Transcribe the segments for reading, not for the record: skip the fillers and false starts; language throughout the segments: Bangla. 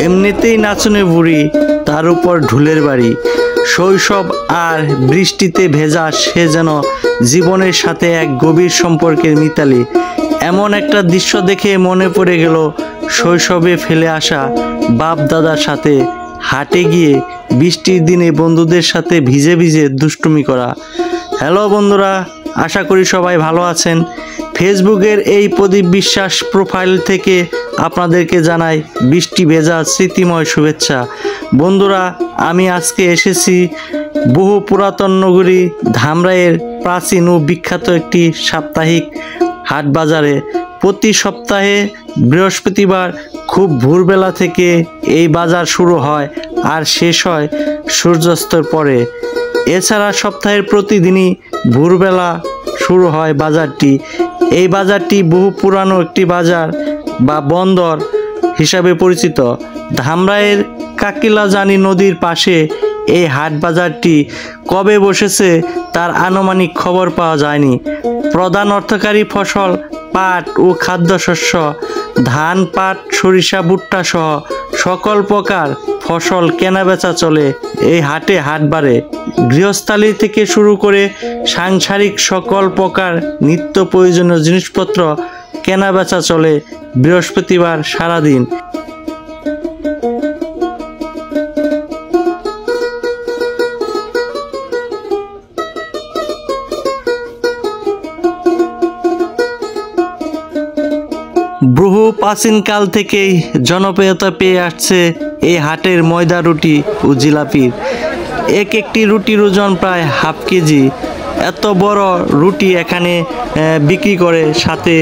এমনিতেই নাচনে বুড়ি, তার উপর ঢুলের বাড়ি। শৈশব আর বৃষ্টিতে ভেজা সে যেন জীবনের সাথে এক গভীর সম্পর্কের মিতালি। এমন একটা দৃশ্য দেখে মনে পড়ে গেল শৈশবে ফেলে আসা বাপ দাদার সাথে হাটে গিয়ে বৃষ্টির দিনে বন্ধুদের সাথে ভিজে ভিজে দুষ্টুমি করা। হ্যালো বন্ধুরা, আশা করি সবাই ভালো আছেন। ফেসবুকের এই প্রদীপ বিশ্বাস প্রোফাইল থেকে আপনাদেরকে জানাই বৃষ্টি ভেজা স্মৃতিময় শুভেচ্ছা। বন্ধুরা, আমি আজকে এসেছি বহু পুরাতন নগরী ধামরাইয়ের প্রাচীন ও বিখ্যাত একটি সাপ্তাহিক হাট বাজারে। প্রতি সপ্তাহে বৃহস্পতিবার খুব ভোরবেলা থেকে এই বাজার শুরু হয় আর শেষ হয় সূর্যাস্তর পরে। এছাড়া সপ্তাহের প্রতিদিনই ভোরবেলা শুরু হয় বাজারটি। এই বাজারটি বহু পুরানো একটি বাজার বা বন্দর হিসাবে পরিচিত। ধামরাইয়ের কাকিলাজানি নদীর পাশে এই হাট বাজারটি কবে বসেছে তার আনুমানিক খবর পাওয়া যায়নি। প্রধান অর্থকারী ফসল পাট ও খাদ্যশস্য, ধান, পাট, সরিষা, ভুট্টা সহ সকল প্রকার ফসল কেনাবেচা চলে এই হাটে। হাট বাড়ে গৃহস্থালী থেকে শুরু করে সাংসারিক সকল প্রকার নিত্য প্রয়োজনীয় জিনিসপত্র কেনাবেচা চলে বৃহস্পতিবার সারাদিন। বহু প্রাচীনকাল থেকেই জনপ্রিয়তা পেয়ে আসছে এই হাটের ময়দা রুটি ও জিলাপির। একটি রুটির ওজন প্রায় হাফ কেজি। এত বড় রুটি এখানে বিক্রি করে, সাথে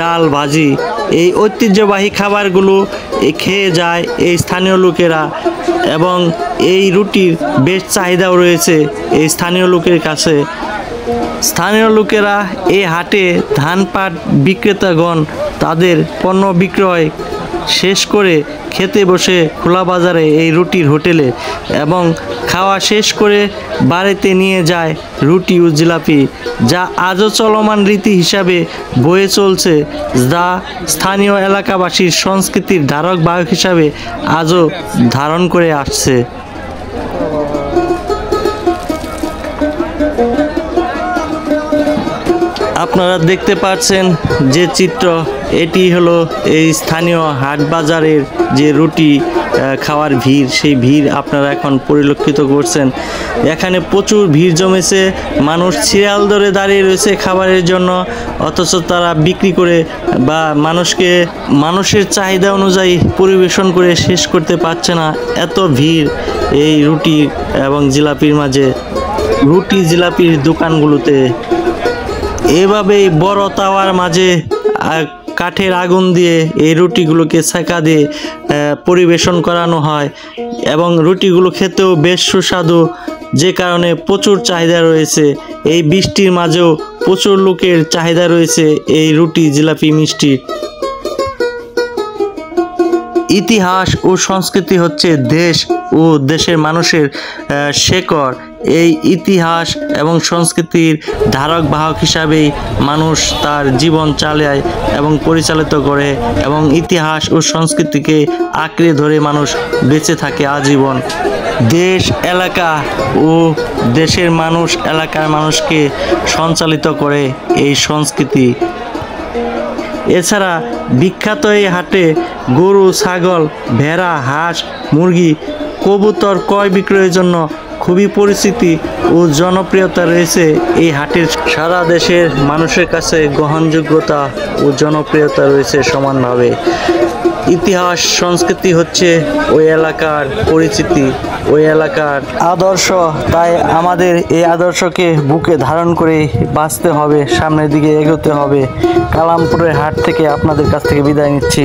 ডাল, ভাজি। এই ঐতিহ্যবাহী খাবারগুলো খেয়ে যায় এই স্থানীয় লোকেরা এবং এই রুটির বেশ চাহিদাও রয়েছে এই স্থানীয় লোকের কাছে। স্থানীয় লোকেরা এই হাটে ধান পাট বিক্রেতাগণ তাদের পণ্য বিক্রয় শেষ করে খেতে বসে খোলা বাজারে এই রুটির হোটেলে এবং খাওয়া শেষ করে বাড়িতে নিয়ে যায় রুটি ও জিলাপি, যা আজও চলমান রীতি হিসাবে বয়ে চলছে, যা স্থানীয় এলাকাবাসীর সংস্কৃতির ধারক বাহক হিসাবে আজও ধারণ করে আসছে। আপনারা দেখতে পাচ্ছেন যে চিত্র, এটি হলো এই স্থানীয় হাট বাজারের যে রুটি খাওয়ার ভিড়, সেই ভিড় আপনারা এখন পরিলক্ষিত করছেন। এখানে প্রচুর ভিড় জমেছে, মানুষ সিরিয়াল ধরে দাঁড়িয়ে রয়েছে খাবারের জন্য, অথচ তারা বিক্রি করে বা মানুষের চাহিদা অনুযায়ী পরিবেশন করে শেষ করতে পারছে না। এত ভিড় এই রুটি এবং জিলাপির মাঝে, রুটি জিলাপির দোকানগুলোতে। এভাবেই বড় তাওয়ার মাঝে কাঠের আগুন দিয়ে এই রুটিগুলোকে সেঁকা দিয়ে পরিবেশন করানো হয় এবং রুটিগুলো খেতেও বেশ সুস্বাদু, যে কারণে প্রচুর চাহিদা রয়েছে। এই বৃষ্টির মাঝেও প্রচুর লোকের চাহিদা রয়েছে এই রুটি, জিলাপি, মিষ্টি। ইতিহাস ও সংস্কৃতি হচ্ছে দেশ ও দেশের মানুষের শেকড়। এই ইতিহাস এবং সংস্কৃতির ধারক বাহক হিসাবেই মানুষ তার জীবন চালায় এবং পরিচালিত করে এবং ইতিহাস ও সংস্কৃতিকে আঁকড়ে ধরে মানুষ বেঁচে থাকে আজীবন। দেশ, এলাকা ও দেশের মানুষ এলাকার মানুষকে সঞ্চালিত করে এই সংস্কৃতি। এছাড়া বিখ্যাত এই হাটে গরু, ছাগল, ভেড়া, হাঁস, মুরগি, কবুতর ক্রয় বিক্রয়ের জন্য খুবই পরিচিতি ও জনপ্রিয়তা রয়েছে এই হাটের। সারা দেশের মানুষের কাছে গ্রহণযোগ্যতা ও জনপ্রিয়তা রয়েছে সমানভাবে। ইতিহাস, সংস্কৃতি হচ্ছে ওই এলাকার পরিচিতি, ওই এলাকার আদর্শ। তাই আমাদের এই আদর্শকে বুকে ধারণ করে বাঁচতে হবে, সামনের দিকে এগোতে হবে। কালামপুরের হাট থেকে আপনাদের কাছ থেকে বিদায় নিচ্ছি।